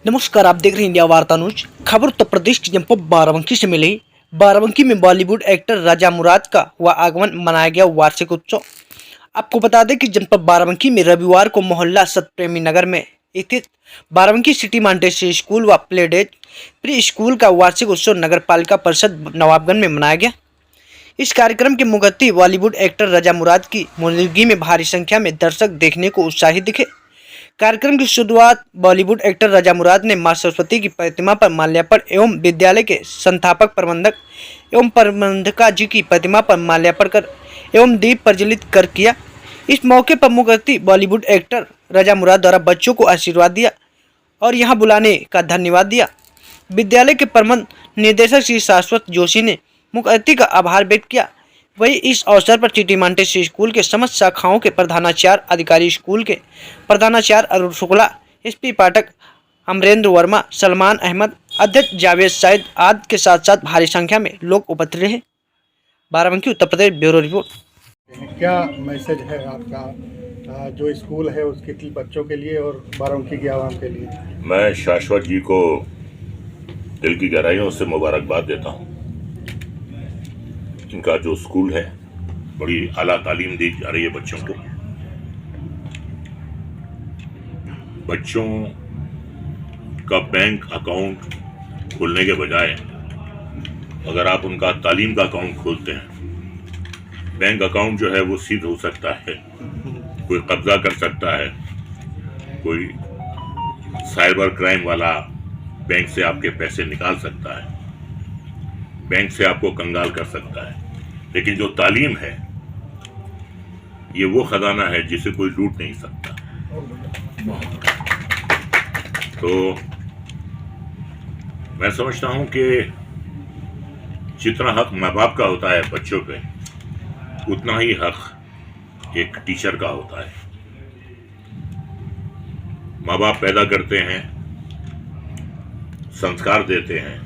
नमस्कार, आप देख रहे हैं इंडिया वार्ता न्यूज। खबर उत्तर प्रदेश के जनपद बाराबंकी से मिली। बाराबंकी में बॉलीवुड एक्टर राजा मुराद का हुआ आगमन, मनाया गया वार्षिक उत्सव। आपको बता दें कि जनपद बाराबंकी में रविवार को मोहल्ला सतप्रेमी नगर में स्थित बाराबंकी सिटी मॉन्टेसरी स्कूल व प्लेडेज प्री स्कूल का वार्षिक उत्सव नगर पालिका परिषद नवाबगंज में मनाया गया। इस कार्यक्रम के मुख्य अतिथि बॉलीवुड एक्टर राजा मुराद की मौजूदगी में भारी संख्या में दर्शक देखने को उत्साहित दिखे। कार्यक्रम की शुरुआत बॉलीवुड एक्टर राजा मुराद ने मां सरस्वती की प्रतिमा पर माल्यार्पण एवं विद्यालय के संस्थापक प्रबंधक एवं प्रबंधका जी की प्रतिमा पर माल्यार्पण कर एवं दीप प्रज्वलित कर किया। इस मौके पर मुख्य अतिथि बॉलीवुड एक्टर राजा मुराद द्वारा बच्चों को आशीर्वाद दिया और यहां बुलाने का धन्यवाद दिया। विद्यालय के प्रबंध निदेशक श्री शाश्वत जोशी ने मुख्य अतिथि का आभार व्यक्त किया। वही इस अवसर पर सिटी मॉन्टेसरी स्कूल के समस्त शाखाओं के प्रधानाचार्य अधिकारी, स्कूल के प्रधानाचार्य अरुण शुक्ला, एसपी पाठक अमरेंद्र वर्मा, सलमान अहमद, अध्यक्ष जावेद सैद आदि के साथ साथ भारी संख्या में लोग उपस्थित रहे। Barabanki Uttar Pradesh bureau report. क्या मैसेज है आपका जो स्कूल है उसके बच्चों के लिए और बाराबंकी की आवाम के लिए? मैं शाश्वत जी को दिल की गहराइयों से मुबारकबाद देता हूँ। इनका जो स्कूल है बड़ी आला तालीम दी जा रही है बच्चों को। बच्चों का बैंक अकाउंट खोलने के बजाय अगर आप उनका तालीम का अकाउंट खोलते हैं, बैंक अकाउंट जो है वो सीज हो सकता है, कोई कब्जा कर सकता है, कोई साइबर क्राइम वाला बैंक से आपके पैसे निकाल सकता है, बैंक से आपको कंगाल कर सकता है। लेकिन जो तालीम है ये वो खजाना है जिसे कोई लूट नहीं सकता। तो मैं समझता हूं कि जितना हक माँ बाप का होता है बच्चों पे, उतना ही हक एक टीचर का होता है। माँ बाप पैदा करते हैं, संस्कार देते हैं,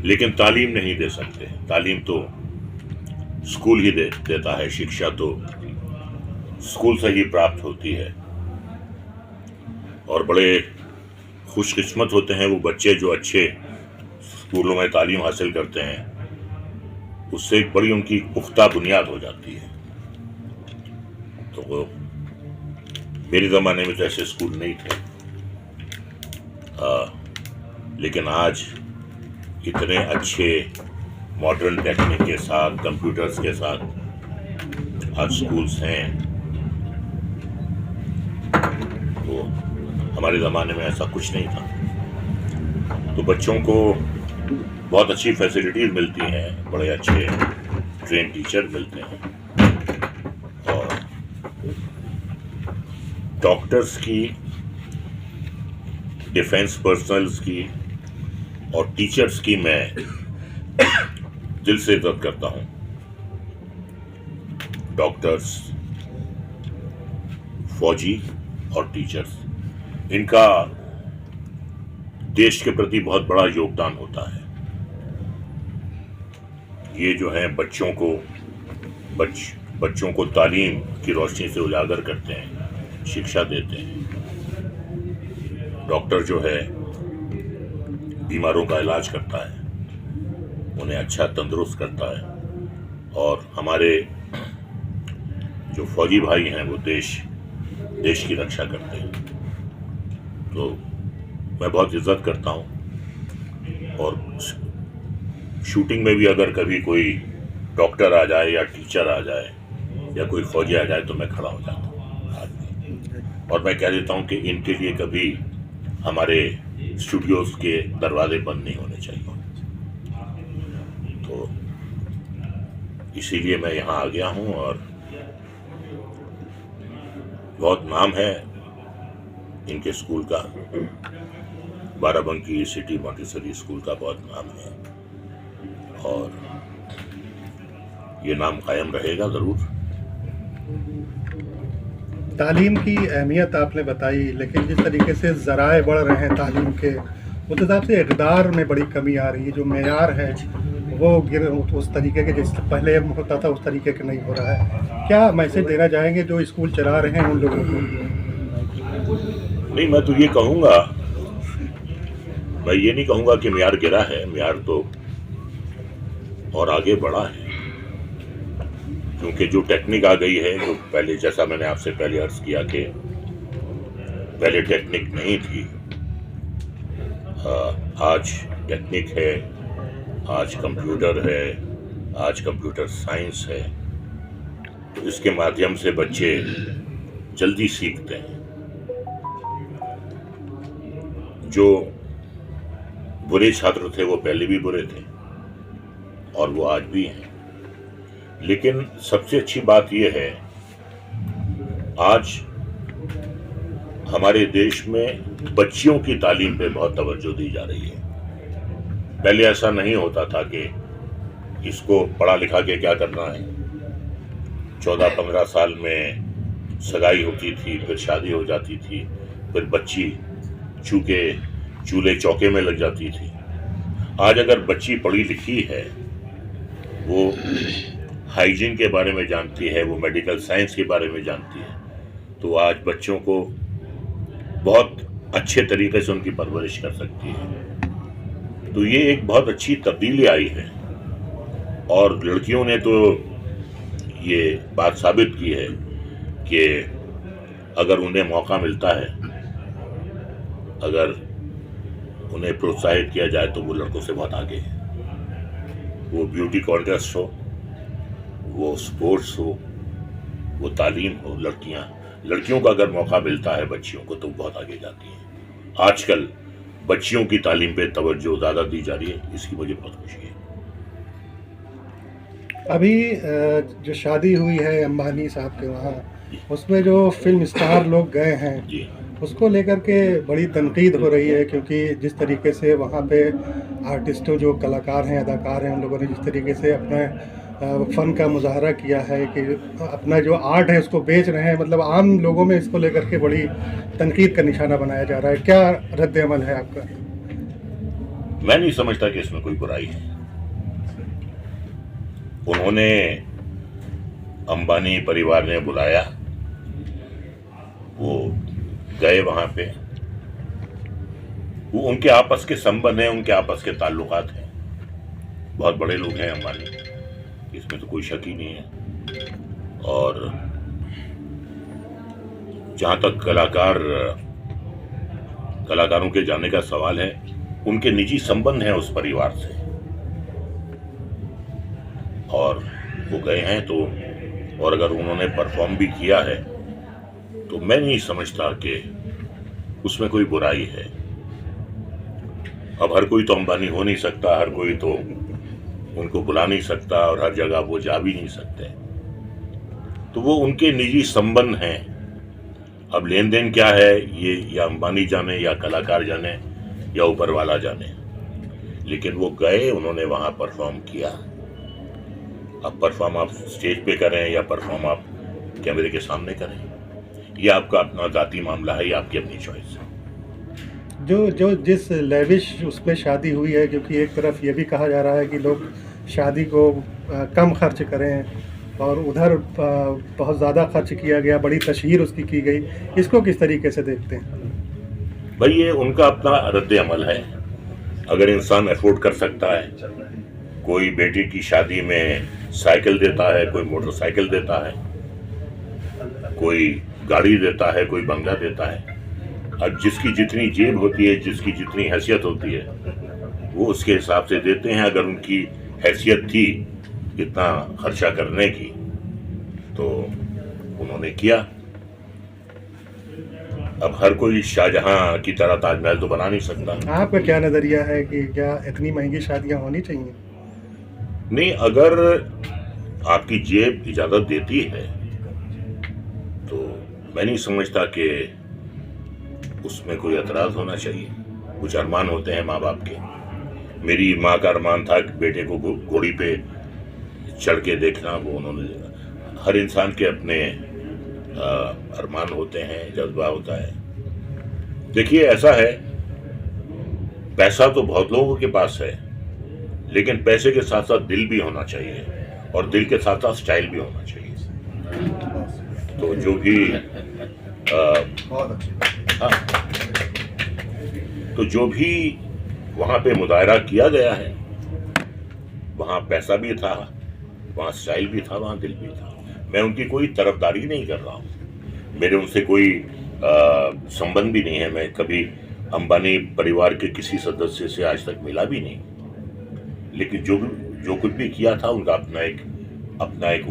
लेकिन तालीम नहीं दे सकते। तालीम तो स्कूल ही देता है, शिक्षा तो स्कूल से ही प्राप्त होती है। और बड़े खुशकिस्मत होते हैं वो बच्चे जो अच्छे स्कूलों में तालीम हासिल करते हैं, उससे एक बड़ी उनकी पुख्ता बुनियाद हो जाती है। तो मेरे ज़माने में तो ऐसे स्कूल नहीं थे, लेकिन आज इतने अच्छे मॉडर्न टेक्निक के साथ, कंप्यूटर्स के साथ आज स्कूल्स हैं। तो हमारे ज़माने में ऐसा कुछ नहीं था। तो बच्चों को बहुत अच्छी फैसिलिटीज मिलती हैं, बड़े अच्छे ट्रेन टीचर मिलते हैं और डॉक्टर्स की, डिफेंस पर्सनल्स की और टीचर्स की मैं दिल से इज्जत करता हूं। डॉक्टर्स, फौजी और टीचर्स, इनका देश के प्रति बहुत बड़ा योगदान होता है। ये जो है बच्चों को तालीम की रोशनी से उजागर करते हैं, शिक्षा देते हैं। डॉक्टर जो है बीमारों का इलाज करता है, उन्हें अच्छा तंदुरुस्त करता है। और हमारे जो फौजी भाई हैं वो देश की रक्षा करते हैं। तो मैं बहुत इज्जत करता हूँ। और शूटिंग में भी अगर कभी कोई डॉक्टर आ जाए या टीचर आ जाए या कोई फौजी आ जाए तो मैं खड़ा हो जाता हूँ और मैं कह देता हूँ कि इनके लिए कभी हमारे स्टूडियोज के दरवाजे बंद नहीं होने चाहिए। तो इसीलिए मैं यहाँ आ गया हूँ और बहुत नाम है इनके स्कूल का। बाराबंकी सिटी मॉन्टेसरी स्कूल का बहुत नाम है और ये नाम कायम रहेगा ज़रूर। तालीम की अहमियत आपने बताई, लेकिन जिस तरीके से ज़राए बढ़ रहे हैं तालीम के, उस हिसाब से इक़दार में बड़ी कमी आ रही है। जो मेयार है वो उस तरीके के जिस पहले होता था उस तरीके का नहीं हो रहा है। क्या मैसेज देना चाहेंगे जो स्कूल चला रहे हैं उन लोगों को? नहीं, मैं तो ये कहूँगा मैं ये नहीं कहूँगा कि म्यार गिरा है, म्यार तो और आगे बढ़ा है, क्योंकि जो टेक्निक आ गई है, जो पहले, जैसा मैंने आपसे पहले अर्ज किया कि पहले टेक्निक नहीं थी, आज टेक्निक है, आज कंप्यूटर है, आज कंप्यूटर साइंस है, तो इसके माध्यम से बच्चे जल्दी सीखते हैं। जो बुरे छात्र थे वो पहले भी बुरे थे और वो आज भी हैं, लेकिन सबसे अच्छी बात यह है आज हमारे देश में बच्चियों की तालीम पे बहुत तवज्जो दी जा रही है। पहले ऐसा नहीं होता था कि इसको पढ़ा लिखा के क्या करना है, 14-15 साल में सगाई होती थी, फिर शादी हो जाती थी, फिर बच्ची चूल्हे चौके में लग जाती थी। आज अगर बच्ची पढ़ी लिखी है, वो हाइजीन के बारे में जानती है, वो मेडिकल साइंस के बारे में जानती है, तो आज बच्चों को बहुत अच्छे तरीके से उनकी परवरिश कर सकती है। तो ये एक बहुत अच्छी तब्दीली आई है और लड़कियों ने तो ये बात साबित की है कि अगर उन्हें मौका मिलता है, अगर उन्हें प्रोत्साहित किया जाए तो वो लड़कों से बहुत आगे है। वो ब्यूटी कॉन्टेस्ट हो, वो स्पोर्ट्स हो, वो तालीम हो, लड़कियों को अगर मौका मिलता है बच्चियों को तो बहुत आगे जाती है। आजकल बच्चियों की तालीम पे तवज्जो ज़्यादा दी जा रही है, इसकी मुझे बहुत खुशी है। अभी जो शादी हुई है अंबानी साहब के वहाँ, उसमें जो फिल्म स्टार लोग गए हैं जी, उसको लेकर के बड़ी तनकीद हो रही है, क्योंकि जिस तरीके से वहाँ पे आर्टिस्टों, जो कलाकार हैं, अदाकार हैं, उन लोगों ने जिस तरीके से अपने फ़न का मुजाहरा किया है कि अपना जो आर्ट है उसको बेच रहे हैं, मतलब आम लोगों में इसको लेकर के बड़ी तनकीद का निशाना बनाया जा रहा है। क्या रद्द अमल है आपका? मैं नहीं समझता कि इसमें कोई बुराई है। उन्होंने, अंबानी परिवार ने बुलाया, वो गए वहां पे, वो उनके आपस के संबंध हैं, उनके आपस के ताल्लुकात हैं। बहुत बड़े लोग हैं अंबानी, इसमें तो कोई शक ही नहीं है। और जहां तक कलाकारों के जाने का सवाल है, उनके निजी संबंध हैं उस परिवार से, और वो गए हैं तो, और अगर उन्होंने परफॉर्म भी किया है तो मैं नहीं समझता कि उसमें कोई बुराई है। अब हर कोई तो अंबानी हो नहीं सकता, हर कोई तो उनको बुला नहीं सकता, और हर जगह वो जा भी नहीं सकते, तो वो उनके निजी संबंध हैं। अब लेन देन क्या है ये या अंबानी जाने, या कलाकार जाने, या ऊपर वाला जाने, लेकिन वो गए, उन्होंने वहां परफॉर्म किया। अब परफॉर्म आप स्टेज पे करें या परफॉर्म आप कैमरे के सामने करें, ये आपका अपना जाती मामला है, ये आपकी अपनी चॉइस है। जो जिस लेविश उसमें शादी हुई है, क्योंकि एक तरफ ये भी कहा जा रहा है कि लोग शादी को कम खर्च करें, और उधर बहुत ज़्यादा खर्च किया गया, बड़ी तशहीर उसकी की गई, इसको किस तरीके से देखते हैं? भाई ये उनका अपना रद्द अमल है। अगर इंसान अफोर्ड कर सकता है, कोई बेटी की शादी में साइकिल देता है, कोई मोटरसाइकिल देता है, कोई गाड़ी देता है, कोई बंगला देता है। अब जिसकी जितनी जेब होती है, जिसकी जितनी हैसियत होती है, वो उसके हिसाब से देते हैं। अगर उनकी हैसियत थी इतना खर्चा करने की तो उन्होंने किया। अब हर कोई शाहजहां की तरह ताजमहल तो बना नहीं सकता। आपका क्या नज़रिया है कि क्या इतनी महंगी शादियां होनी चाहिए? नहीं, अगर आपकी जेब इजाज़त देती है तो मैं नहीं समझता कि उसमें कोई एतराज़ होना चाहिए। कुछ अरमान होते हैं माँ बाप के। मेरी माँ का अरमान था कि बेटे को घोड़ी पे चढ़ के देखना, वो उन्होंने, हर इंसान के अपने अरमान होते हैं, जज्बा होता है। देखिए ऐसा है, पैसा तो बहुत लोगों के पास है, लेकिन पैसे के साथ साथ दिल भी होना चाहिए, और दिल के साथ साथ स्टाइल भी होना चाहिए। तो जो भी हाँ, तो जो भी वहाँ पे मुदायरा किया गया है, वहाँ पैसा भी था, वहाँ स्टाइल भी था, वहाँ दिल भी था। मैं उनकी कोई तरफदारी नहीं कर रहा हूँ, मेरे उनसे कोई संबंध भी नहीं है। मैं कभी अंबानी परिवार के किसी सदस्य से आज तक मिला भी नहीं, लेकिन जो कुछ भी किया था उनका अपना एक